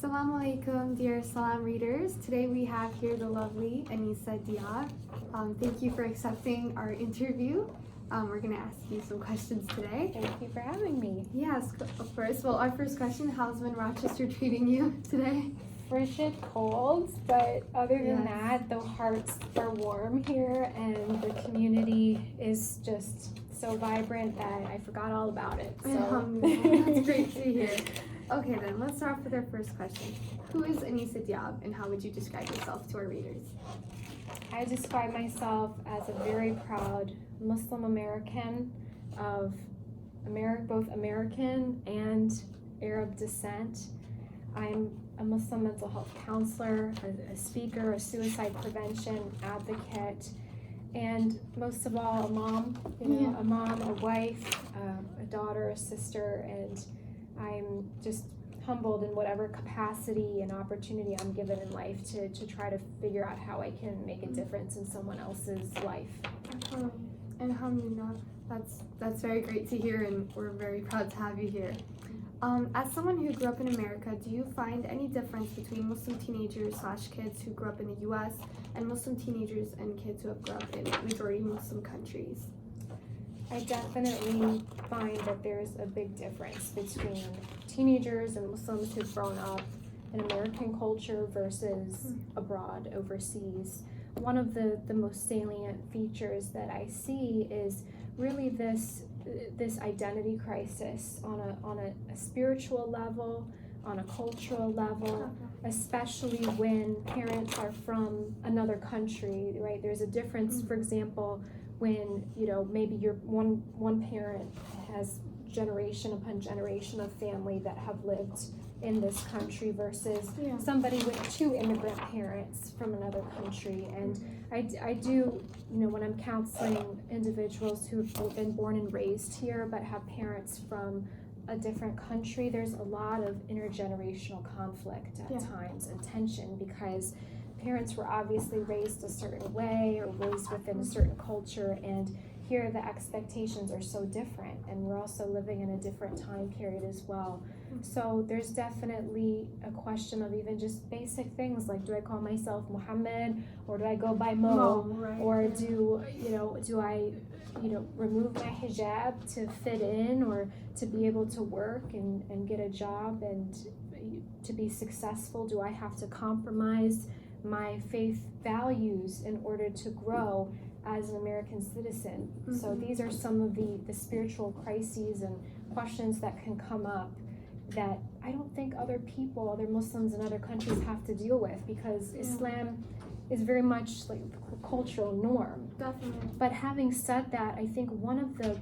Assalamu alaikum, dear Salaam readers. Today we have here the lovely Anisa Diab. Thank you for accepting our interview. We're going to ask you some questions today. Thank you for having me. Yes, of course. Well, our first question, how's been Rochester treating you today? Frigid cold, but other than that, the hearts are warm here and the community is just so vibrant that I forgot all about it. So That's great to hear. Okay then, let's start off with our first question. Who is Anisa Diab and how would you describe yourself to our readers? I describe myself as a very proud Muslim American of both American and Arab descent. I'm a Muslim mental health counselor, a speaker, a suicide prevention advocate, and most of all, a mom, a mom, a wife, a daughter, a sister, and I'm just humbled in whatever capacity and opportunity I'm given in life to try to figure out how I can make a difference in someone else's life. And alhamdulillah, that's very great to hear, and we're very proud to have you here. As someone who grew up in America, do you find any difference between Muslim teenagers / kids who grew up in the U.S. and Muslim teenagers and kids who have grown up in majority Muslim countries? I definitely find that there's a big difference between teenagers and Muslims who've grown up in American culture versus abroad, overseas. One of the most salient features that I see is really this identity crisis on a spiritual level, on a cultural level, especially when parents are from another country, right? There's a difference, for example, when maybe your one parent has generation upon generation of family that have lived in this country versus somebody with two immigrant parents from another country. And I do, when I'm counseling individuals who've been born and raised here but have parents from a different country, there's a lot of intergenerational conflict at times and tension because parents were obviously raised a certain way or raised within a certain culture, and here the expectations are so different, and we're also living in a different time period as well. So there's definitely a question of even just basic things like, do I call myself Muhammad or do I go by Mo? Right. Or do I remove my hijab to fit in or to be able to work and get a job and to be successful? Do I have to compromise my faith values in order to grow as an American citizen? So these are some of the spiritual crises and questions that can come up that I don't think other Muslims in other countries have to deal with, because Islam is very much like a cultural norm. Definitely. But having said that, I think one of the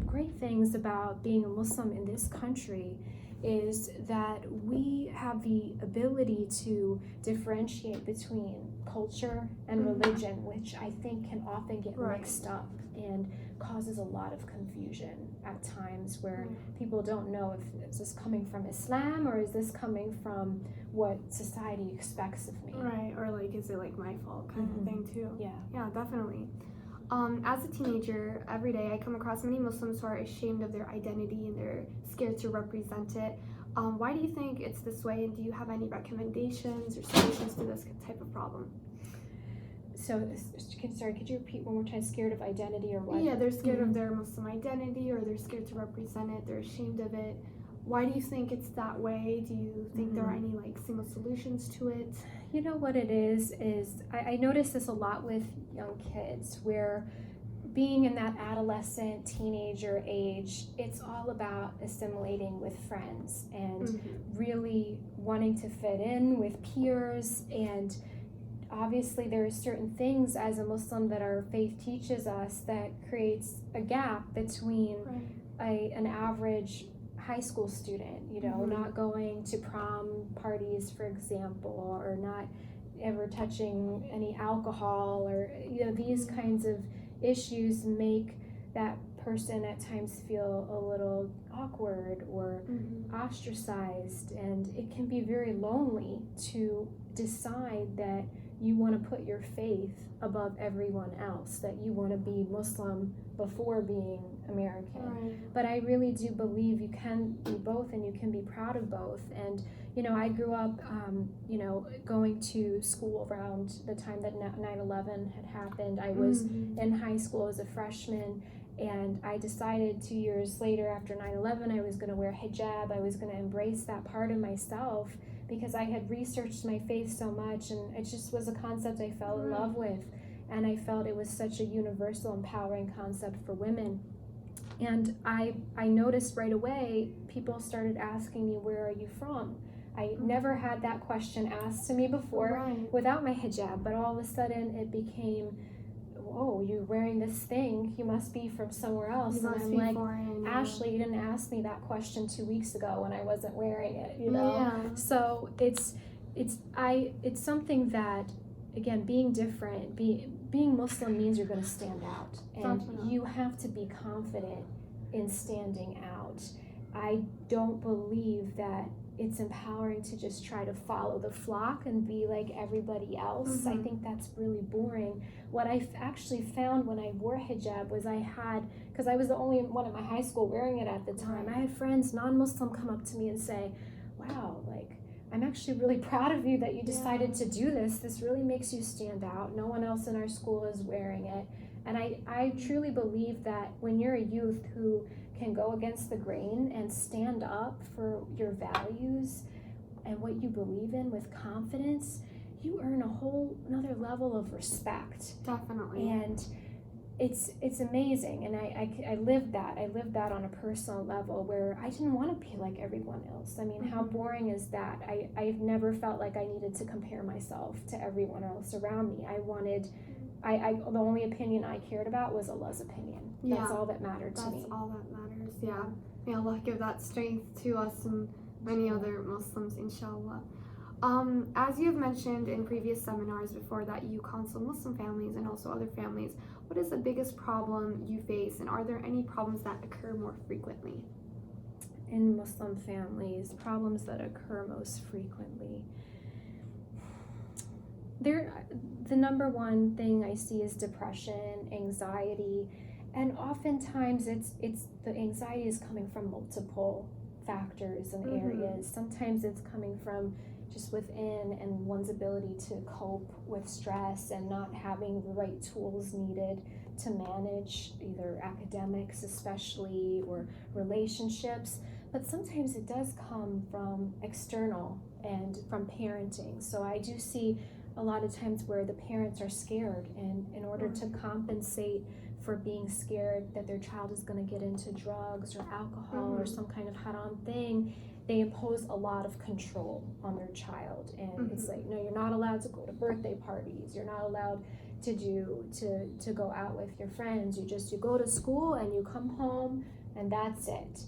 great things about being a Muslim in this country is that we have the ability to differentiate between culture and religion, which I think can often get mixed up and causes a lot of confusion at times where people don't know if is this coming from Islam or is this coming from what society expects of me. Right, or like, is it like my fault kind of thing too? Yeah, definitely. As a teenager, every day I come across many Muslims who are ashamed of their identity and they're scared to represent it. Why do you think it's this way, and do you have any recommendations or solutions to this type of problem? So, sorry, could you repeat one more time? Scared of identity or what? Yeah, they're scared of their Muslim identity, or they're scared to represent it, they're ashamed of it. Why do you think it's that way? Do you think there are any single solutions to it? You know what it is I notice this a lot with young kids, where being in that adolescent, teenager age, it's all about assimilating with friends and really wanting to fit in with peers. And obviously there are certain things as a Muslim that our faith teaches us that creates a gap between an average high school student, not going to prom parties, for example, or not ever touching any alcohol, or these kinds of issues make that person at times feel a little awkward or ostracized, and it can be very lonely to decide that you want to put your faith above everyone else, that you want to be Muslim before being American. Right. But I really do believe you can be both, and you can be proud of both. And I grew up going to school around the time that 9/11 had happened. I was in high school as a freshman, and I decided 2 years later, after 9/11, I was going to wear hijab. I was going to embrace that part of myself, because I had researched my faith so much, and it just was a concept I fell in love with. And I felt it was such a universal, empowering concept for women. And I noticed right away, people started asking me, where are you from? I never had that question asked to me before without my hijab, but all of a sudden it became, oh, you're wearing this thing, you must be from somewhere else. You must and I'm be like, foreign, Ashley, you didn't ask me that question 2 weeks ago when I wasn't wearing it, So it's something that, again, being different, being Muslim means you're going to stand out, and you have to be confident in standing out. I don't believe that it's empowering to just try to follow the flock and be like everybody else. I think that's really boring. What I actually found when I wore hijab was because I was the only one at my high school wearing it at the time, I had friends, non-Muslim, come up to me and say, wow, like, I'm actually really proud of you that you decided to do this. This really makes you stand out. No one else in our school is wearing it. And I truly believe that when you're a youth who can go against the grain and stand up for your values and what you believe in with confidence, you earn a whole another level of respect. Definitely. And it's amazing, and I lived that. I lived that on a personal level where I didn't want to be like everyone else. I mean, how boring is that? I've never felt like I needed to compare myself to everyone else around me. The only opinion I cared about was Allah's opinion. That's all that mattered to me. That's all that matters, yeah. May Allah give that strength to us and many other Muslims, inshallah. As you have mentioned in previous seminars before that you counsel Muslim families and also other families, what is the biggest problem you face, and are there any problems that occur more frequently? In Muslim families, problems that occur most frequently. The number one thing I see is depression, anxiety, and oftentimes it's the anxiety is coming from multiple factors and areas. Sometimes it's coming from just within and one's ability to cope with stress and not having the right tools needed to manage either academics especially or relationships. But sometimes it does come from external and from parenting. So I do see a lot of times where the parents are scared, and in order to compensate for being scared that their child is going to get into drugs or alcohol or some kind of haram thing, they impose a lot of control on their child. And it's like, no, you're not allowed to go to birthday parties, you're not allowed to go out with your friends, you go to school and you come home and that's it.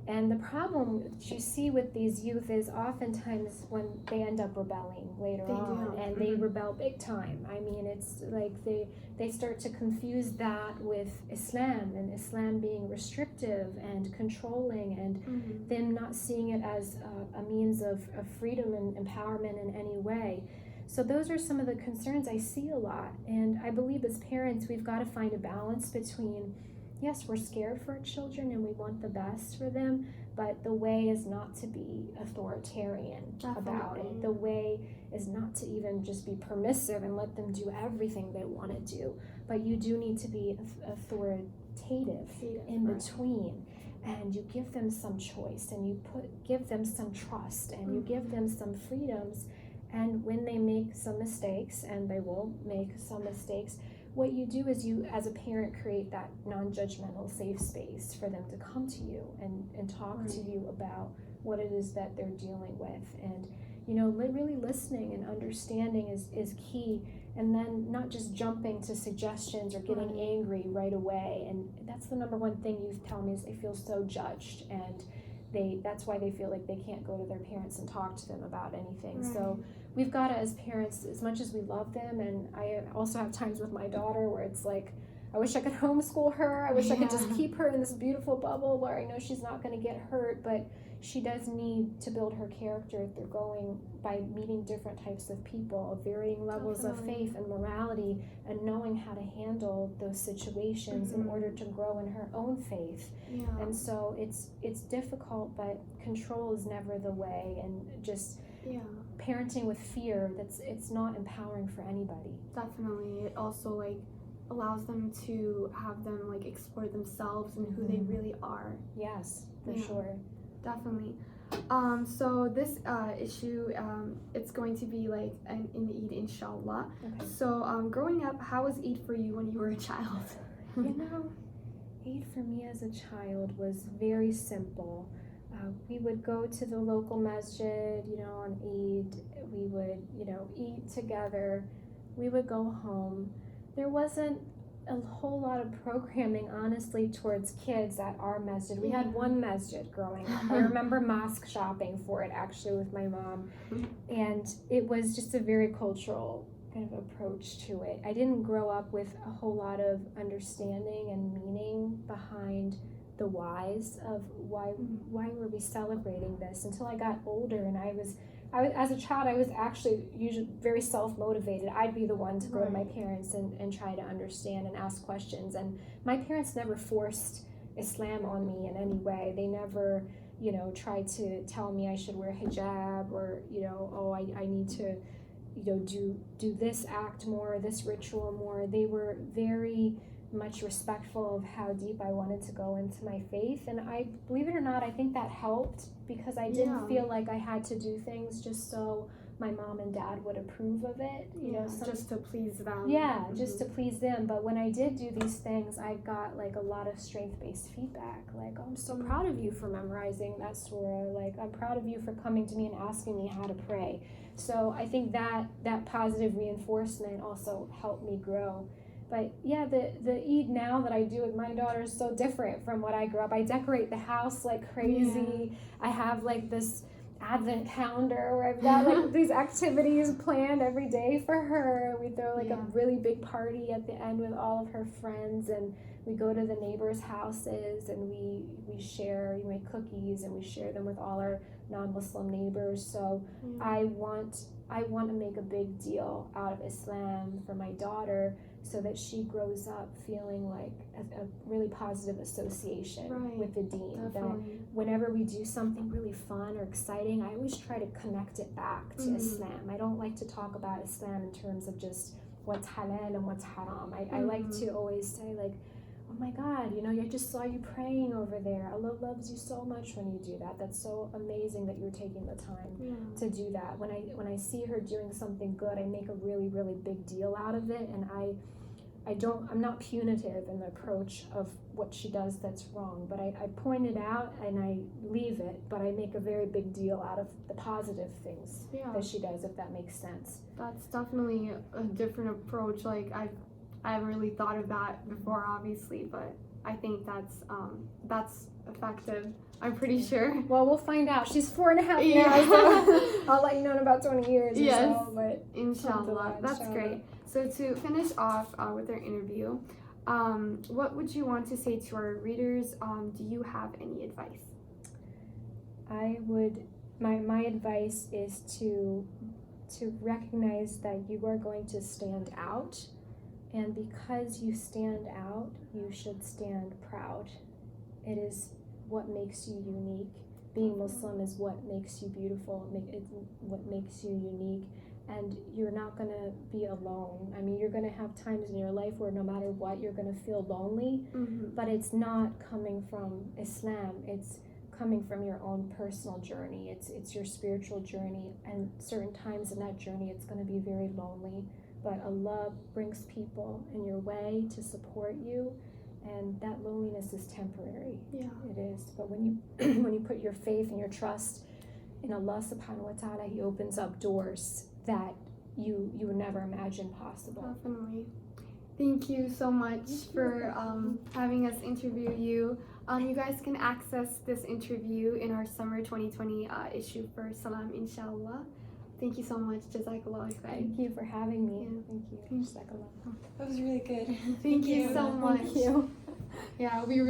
And the problem that you see with these youth is oftentimes when they end up rebelling later on, and they rebel big time. I mean, it's like they start to confuse that with Islam, and Islam being restrictive and controlling, and them not seeing it as a means of freedom and empowerment in any way. So those are some of the concerns I see a lot. And I believe as parents, we've got to find a balance between, yes, we're scared for our children and we want the best for them, but the way is not to be authoritarian about it. The way is not to even just be permissive and let them do everything they want to do, but you do need to be authoritative in between, and you give them some choice, and you give them some trust, and you give them some freedoms. And when they make some mistakes, and they will make some mistakes, what you do is you, as a parent, create that non-judgmental safe space for them to come to you and talk to you about what it is that they're dealing with. And, really listening and understanding is key. And then not just jumping to suggestions or getting angry right away. And that's the number one thing youth tell me is they feel so judged, and that's why they feel like they can't go to their parents and talk to them about anything. So we've got to, as parents, as much as we love them, and I also have times with my daughter where it's like, I wish I could homeschool her. I wish I could just keep her in this beautiful bubble where I know she's not going to get hurt, but she does need to build her character through going by meeting different types of people, of varying levels of faith and morality, and knowing how to handle those situations in order to grow in her own faith. And so it's difficult, but control is never the way, and just parenting with fear, it's not empowering for anybody. Definitely. It also like allows them to have them like explore themselves and who they really are. Yes, for sure. Definitely. So this issue, it's going to be like in Eid, inshallah. Okay. So growing up, how was Eid for you when you were a child? You know, Eid for me as a child was very simple. We would go to the local masjid, on Eid. We would, eat together. We would go home. There wasn't a whole lot of programming, honestly, towards kids at our masjid. We had one masjid growing up. I remember mosque shopping for it, actually, with my mom. And it was just a very cultural kind of approach to it. I didn't grow up with a whole lot of understanding and meaning behind the whys of why were we celebrating this until I got older, and I was as a child, I was actually usually very self-motivated. I'd be the one to go to my parents and try to understand and ask questions. And my parents never forced Islam on me in any way. They never, tried to tell me I should wear hijab or, I need to, do this act more, this ritual more. They were very much respectful of how deep I wanted to go into my faith, and I, believe it or not, I think that helped because I didn't feel like I had to do things just so my mom and dad would approve of it, just to please them. Just to please them. But when I did do these things, I got like a lot of strength-based feedback, like, oh, I'm so proud of you for memorizing that surah, like I'm proud of you for coming to me and asking me how to pray. So I think that positive reinforcement also helped me grow. But yeah, the Eid now that I do with my daughter is so different from what I grew up. I decorate the house like crazy. I have like this advent calendar where I've got like these activities planned every day for her. We throw like a really big party at the end with all of her friends, and we go to the neighbors' houses and we share, we make cookies and we share them with all our non-Muslim neighbors. So I want to make a big deal out of Islam for my daughter, so that she grows up feeling like a really positive association with the deen. That whenever we do something really fun or exciting, I always try to connect it back to Islam. I don't like to talk about Islam in terms of just what's halal and what's haram. I like to always say like, oh my God, I just saw you praying over there. Allah loves you so much when you do that. That's so amazing that you're taking the time to do that. When I see her doing something good, I make a really, really big deal out of it, and I'm not punitive in the approach of what she does that's wrong, but I point it out and I leave it, but I make a very big deal out of the positive things that she does, if that makes sense. That's definitely a different approach. Like I haven't really thought of that before, obviously, but I think that's effective. I'm pretty sure. Well, we'll find out. She's 4.5 now, so I'll let you know in about 20 years or so. But inshallah. That's great. So to finish off with our interview, what would you want to say to our readers? Do you have any advice? My advice is to recognize that you are going to stand out. And because you stand out, you should stand proud. It is what makes you unique. Being Muslim is what makes you beautiful, what makes you unique. And you're not going to be alone. I mean, you're going to have times in your life where no matter what, you're going to feel lonely. But it's not coming from Islam. It's coming from your own personal journey. It's your spiritual journey. And certain times in that journey, it's going to be very lonely. But Allah brings people in your way to support you, and that loneliness is temporary. It is. But when you put your faith and your trust in Allah subhanahu wa ta'ala, He opens up doors that you would never imagine possible. Definitely. Thank you so much for having us interview you. You guys can access this interview in our summer 2020 issue for Salaam, inshallah. Thank you so much. Jazakallah khair. Thank you for having me. Yeah. Thank you. Thank- Jazakallah. That was really good. Thank you so much. Thank you. Yeah, we